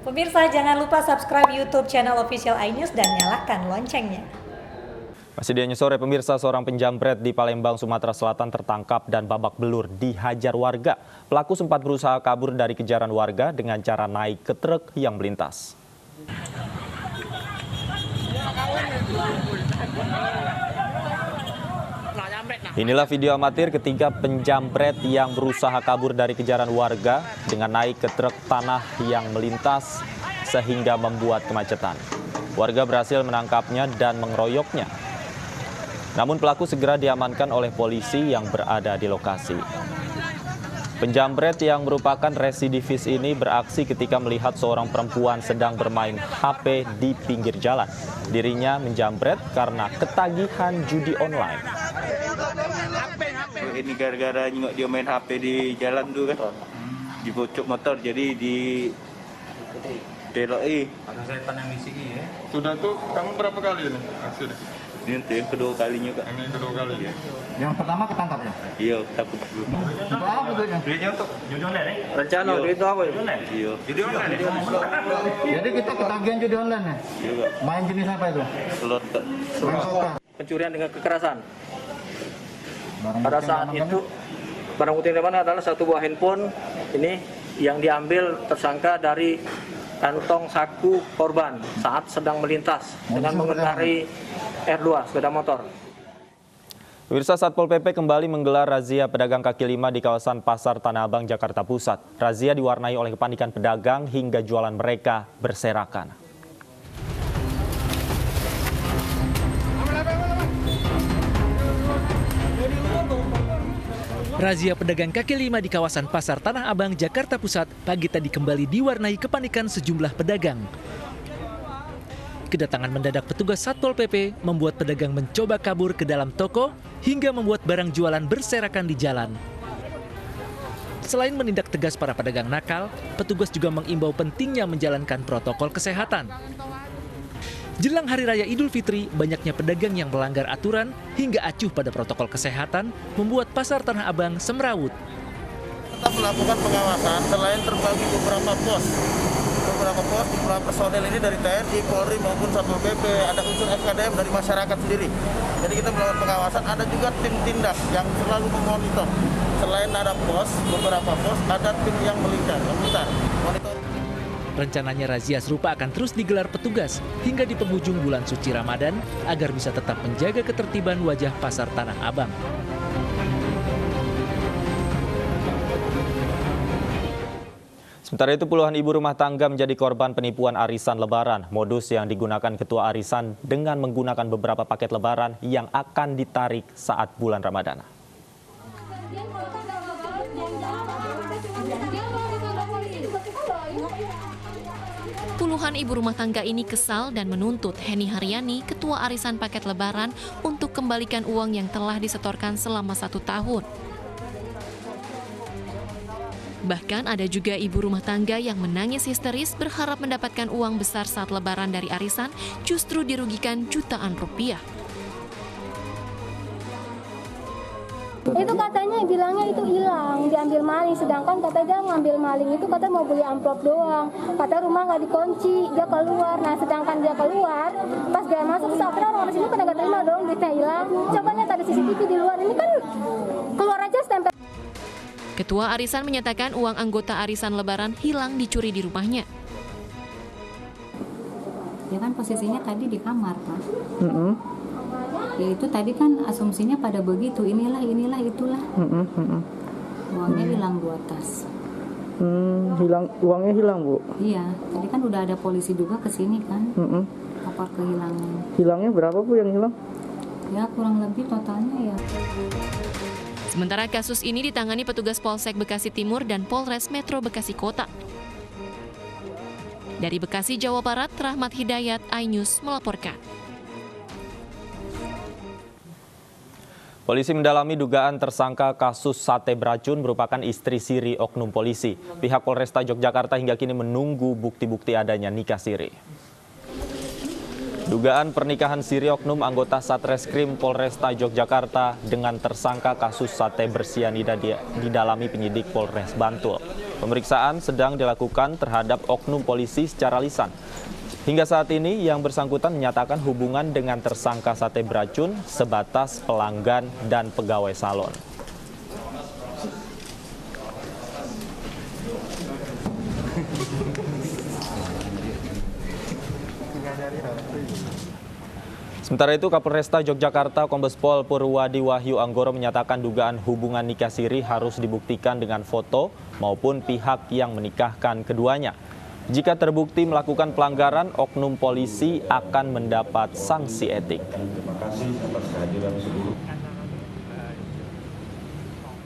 Pemirsa, jangan lupa subscribe YouTube channel Official iNews dan nyalakan loncengnya. Masih di News Sore, pemirsa, seorang penjamret di Palembang, Sumatera Selatan tertangkap dan babak belur dihajar warga. Pelaku sempat berusaha kabur dari kejaran warga dengan cara naik ke truk yang melintas. Inilah video amatir ketika penjamret yang berusaha kabur dari kejaran warga dengan naik ke truk tanah yang melintas sehingga membuat kemacetan. Warga berhasil menangkapnya dan mengeroyoknya. Namun pelaku segera diamankan oleh polisi yang berada di lokasi. Penjamret yang merupakan residivis ini beraksi ketika melihat seorang perempuan sedang bermain HP di pinggir jalan. Dirinya menjamret karena ketagihan judi online. Ini gara-gara nyengok dia main HP di jalan tuh kan, dibocok motor jadi di beloi. Ada setan yang ngisi ya. Sudah tuh kamu berapa kali ini aksi ini? Ini tuh yang kedua kalinya kak. Ini kedua kali ya. Yang pertama ketangkap ya? Iya, takut dulu. Itu apa duitnya? Duitnya untuk judi online ya? Rencana duit itu apa ya? Iya. Judi online ya? Jadi kita ketagihan judi online ya? Iya kak. Main jenis apa itu? Slot kak. Main poker. Pencurian dengan kekerasan. Barang Pada bukti saat yang itu barang bukti yang mana adalah satu buah handphone ini yang diambil tersangka dari kantong saku korban saat sedang melintas dengan mengendarai R2 sepeda motor. Pemirsa, Satpol PP kembali menggelar razia pedagang kaki lima di kawasan Pasar Tanah Abang, Jakarta Pusat. Razia diwarnai oleh kepanikan pedagang hingga jualan mereka berserakan. Razia pedagang kaki lima di kawasan Pasar Tanah Abang, Jakarta Pusat pagi tadi kembali diwarnai kepanikan sejumlah pedagang. Kedatangan mendadak petugas Satpol PP membuat pedagang mencoba kabur ke dalam toko hingga membuat barang jualan berserakan di jalan. Selain menindak tegas para pedagang nakal, petugas juga mengimbau pentingnya menjalankan protokol kesehatan. Jelang Hari Raya Idul Fitri, banyaknya pedagang yang melanggar aturan hingga acuh pada protokol kesehatan membuat Pasar Tanah Abang semrawut. Tetap melakukan pengawasan selain terbagi beberapa pos jumlah personel ini dari TNI, Polri maupun Satpol PP, ada unsur FKDM dari masyarakat sendiri. Jadi kita melakukan pengawasan, ada juga tim tindak yang selalu memonitor. Selain ada beberapa pos, ada tim yang memutar, monitor. Rencananya razia serupa akan terus digelar petugas hingga di penghujung bulan suci Ramadan agar bisa tetap menjaga ketertiban wajah Pasar Tanah Abang. Sementara itu, puluhan ibu rumah tangga menjadi korban penipuan arisan Lebaran. Modus yang digunakan ketua arisan dengan menggunakan beberapa paket Lebaran yang akan ditarik saat bulan Ramadan. Puluhan ibu rumah tangga ini kesal dan menuntut Heni Haryani, ketua arisan paket Lebaran, untuk kembalikan uang yang telah disetorkan selama 1 tahun. Bahkan ada juga ibu rumah tangga yang menangis histeris berharap mendapatkan uang besar saat Lebaran dari arisan, justru dirugikan jutaan rupiah. Itu katanya bilangnya itu hilang, diambil maling, sedangkan katanya dia ngambil maling itu katanya mau beli amplop doang. Kata rumah nggak dikunci, dia keluar. Nah sedangkan dia keluar, pas dia masuk seakhirnya orang di sini pada nggak terima dong, duitnya hilang. Coba lihat ada CCTV di luar, ini kan keluar aja stempel. Ketua arisan menyatakan uang anggota arisan Lebaran hilang dicuri di rumahnya. Ya kan posisinya tadi di kamar, Pak. Ya itu tadi kan asumsinya pada begitu, inilah itulah. Uangnya hilang 2 tas. Uangnya hilang, Bu? Iya, tadi kan udah ada polisi juga ke sini kan. Lapor kehilangan. Hilangnya berapa, Bu, yang hilang? Ya kurang lebih totalnya ya. Sementara kasus ini ditangani petugas Polsek Bekasi Timur dan Polres Metro Bekasi Kota. Dari Bekasi, Jawa Barat, Rahmat Hidayat, iNews melaporkan. Polisi mendalami dugaan tersangka kasus sate beracun merupakan istri siri oknum polisi. Pihak Polresta Yogyakarta hingga kini menunggu bukti-bukti adanya nikah siri. Dugaan pernikahan siri oknum anggota Satreskrim Polresta Yogyakarta dengan tersangka kasus sate bersianida didalami penyidik Polres Bantul. Pemeriksaan sedang dilakukan terhadap oknum polisi secara lisan. Hingga saat ini yang bersangkutan menyatakan hubungan dengan tersangka sate beracun sebatas pelanggan dan pegawai salon. Sementara itu, Kapolresta Yogyakarta Kombes Pol Purwadi Wahyu Anggoro menyatakan dugaan hubungan nikah siri harus dibuktikan dengan foto maupun pihak yang menikahkan keduanya. Jika terbukti melakukan pelanggaran, oknum polisi akan mendapat sanksi etik.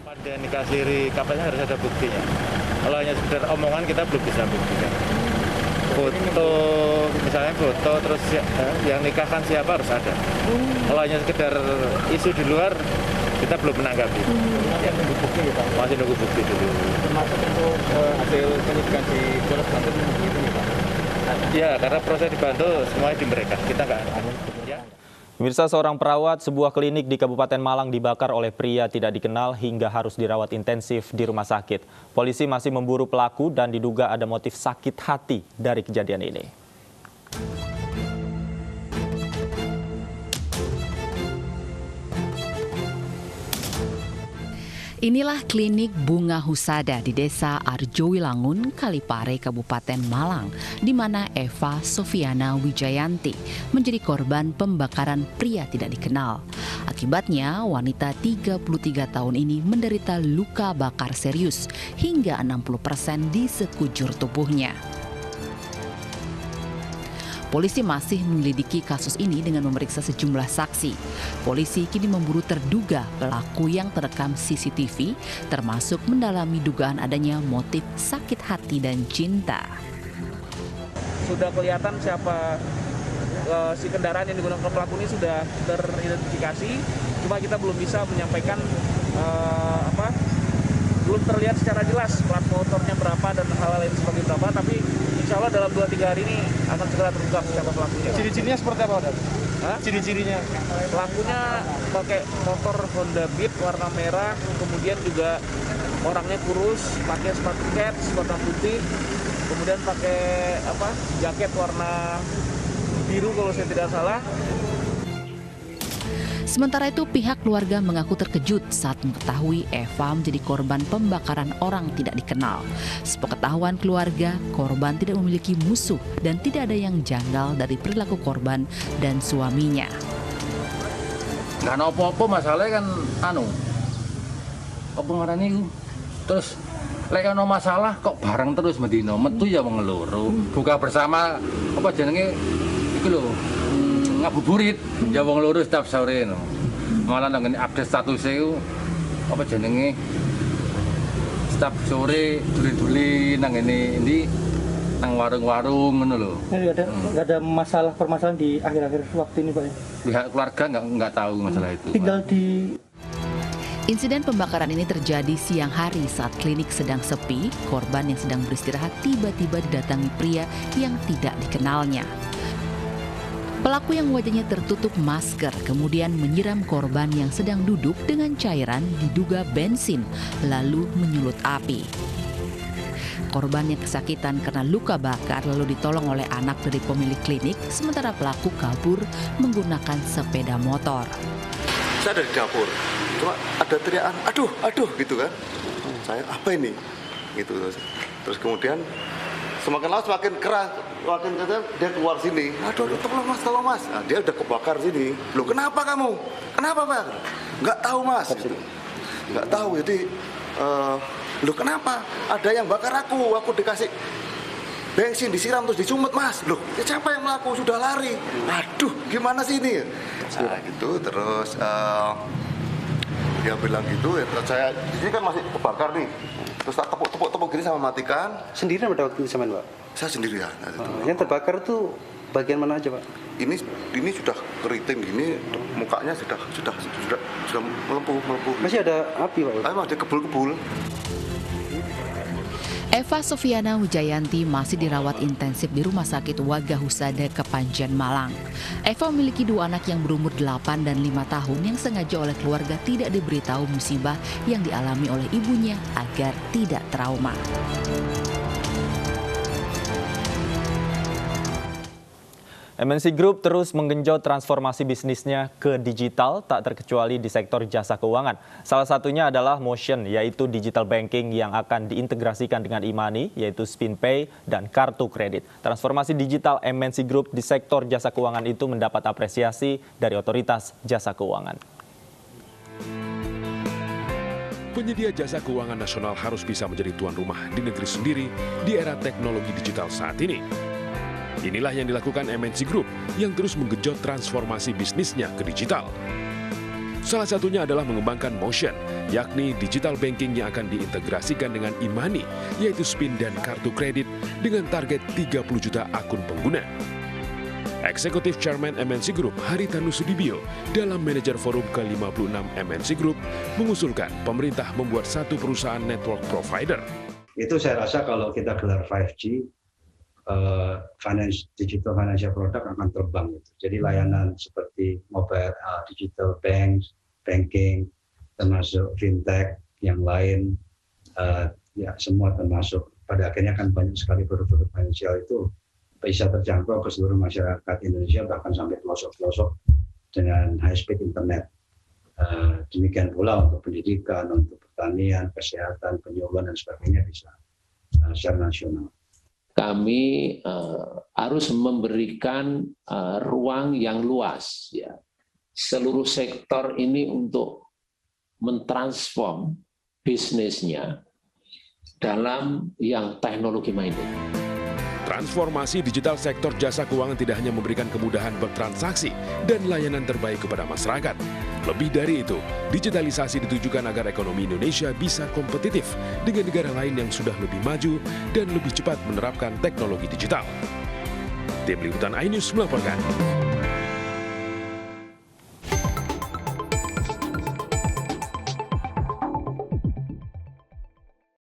Pada nikah siri kapalnya harus ada buktinya. Kalau hanya sekedar omongan kita belum bisa buktikan. Foto, misalnya foto, terus yang nikahkan siapa harus ada. Kalau hanya sekedar isu di luar, kita belum menanggapi. Masih nunggu bukti dulu. Termasuk untuk hasil penyidikan di Polres Bantul itu ya Pak? Ya, karena proses di Bantul semuanya di mereka, kita nggak ada. Ya. Pemirsa, seorang perawat sebuah klinik di Kabupaten Malang dibakar oleh pria tidak dikenal hingga harus dirawat intensif di rumah sakit. Polisi masih memburu pelaku dan diduga ada motif sakit hati dari kejadian ini. Inilah klinik Bunga Husada di Desa Arjowilangun, Kalipare, Kabupaten Malang, di mana Eva Sofiana Wijayanti menjadi korban pembakaran pria tidak dikenal. Akibatnya, wanita 33 tahun ini menderita luka bakar serius hingga 60% di sekujur tubuhnya. Polisi masih menyelidiki kasus ini dengan memeriksa sejumlah saksi. Polisi kini memburu terduga pelaku yang terekam CCTV, termasuk mendalami dugaan adanya motif sakit hati dan cinta. Sudah kelihatan siapa si kendaraan yang digunakan pelaku ini sudah teridentifikasi, cuma kita belum bisa menyampaikan belum terlihat secara jelas plat motornya berapa dan hal-hal lain seperti berapa, tapi insya Allah dalam 2-3 hari ini akan segera terungkap siapa pelakunya. Ciri-cirinya seperti apa, Pak? Ciri-cirinya? Pelakunya pakai motor Honda Beat warna merah, kemudian juga orangnya kurus, pakai sepatu kets warna putih, kemudian pakai jaket warna biru kalau saya tidak salah. Sementara itu, pihak keluarga mengaku terkejut saat mengetahui Eva menjadi korban pembakaran orang tidak dikenal. Sepengetahuan keluarga, korban tidak memiliki musuh dan tidak ada yang janggal dari perilaku korban dan suaminya. Nggak ada apa-apa, masalahnya kan apa ngarani itu. Terus lek ono masalah kok bareng terus medino metu ya wong loro. Buka bersama apa jenenge iku lho. Ngabuburit ya wong loro setiap sore no. Malah nang update status itu apa jenenge setiap sore duli-duli nang ini nang warung-warung ngono lho. Enggak ada masalah permasalahan di akhir-akhir waktu ini, Pak. Pihak keluarga enggak tahu masalah itu. Tinggal di Insiden pembakaran ini terjadi siang hari saat klinik sedang sepi. Korban yang sedang beristirahat tiba-tiba didatangi pria yang tidak dikenalnya. Pelaku yang wajahnya tertutup masker kemudian menyiram korban yang sedang duduk dengan cairan diduga bensin, lalu menyulut api. Korban yang kesakitan karena luka bakar lalu ditolong oleh anak dari pemilik klinik, sementara pelaku kabur menggunakan sepeda motor. Saya ada di dapur, cuma ada teriakan, aduh gitu kan. Saya, apa ini? Gitu. Terus kemudian semakin lama semakin keras, dia keluar sini. Aduh, tolong mas. Nah, dia udah kebakar sini. Loh, kenapa kamu? Kenapa, Pak? Nggak tahu, Mas. Gitu. Nggak tahu, jadi, loh kenapa? Ada yang bakar aku dikasih bensin, disiram terus dicumut, Mas. Loh, siapa yang melakukan? Sudah lari. Aduh, gimana sih ini? Nah, gitu, terus dia bilang gitu, ya, terus saya, di sini kan masih kebakar nih. Terus tak tepuk gini sama matikan. sendirian pada waktu itu sama Pak? Saya sendirian. Yang terbakar tuh bagian mana aja, Pak? Ini sudah keriting gini, mukanya sudah melepuh. Masih ada api, Pak? Masih ada kebul-kebul. Eva Sofiana Wijayanti masih dirawat intensif di Rumah Sakit Waga Husada Kepanjen Malang. Eva memiliki 2 anak yang berumur 8 dan 5 tahun yang sengaja oleh keluarga tidak diberitahu musibah yang dialami oleh ibunya agar tidak trauma. MNC Group terus menggenjot transformasi bisnisnya ke digital, tak terkecuali di sektor jasa keuangan. Salah satunya adalah Motion, yaitu digital banking yang akan diintegrasikan dengan e-money, yaitu SpinPay dan kartu kredit. Transformasi digital MNC Group di sektor jasa keuangan itu mendapat apresiasi dari otoritas jasa keuangan. Penyedia jasa keuangan nasional harus bisa menjadi tuan rumah di negeri sendiri di era teknologi digital saat ini. Inilah yang dilakukan MNC Group yang terus menggenjot transformasi bisnisnya ke digital. Salah satunya adalah mengembangkan Motion, yakni digital banking yang akan diintegrasikan dengan e-money, yaitu SPIN dan kartu kredit dengan target 30 juta akun pengguna. Eksekutif Chairman MNC Group Haritanu Sudibyo dalam Manajer Forum ke-56 MNC Group mengusulkan pemerintah membuat satu perusahaan network provider. Itu saya rasa kalau kita gelar 5G, digital financial product akan terbang. Jadi layanan seperti mobile digital banking, termasuk fintech yang lain, ya semua termasuk. Pada akhirnya kan banyak sekali produk-produk finansial itu bisa terjangkau ke seluruh masyarakat Indonesia, bahkan sampai pelosok-pelosok dengan high speed internet. Demikian pula untuk pendidikan, untuk pertanian, kesehatan, penyuluhan dan sebagainya bisa secara nasional. Kami harus memberikan ruang yang luas, ya, seluruh sektor ini untuk mentransform bisnisnya dalam yang teknologi minded. Transformasi digital sektor jasa keuangan tidak hanya memberikan kemudahan bertransaksi dan layanan terbaik kepada masyarakat. Lebih dari itu, digitalisasi ditujukan agar ekonomi Indonesia bisa kompetitif dengan negara lain yang sudah lebih maju dan lebih cepat menerapkan teknologi digital. Tim Liputan iNews melaporkan.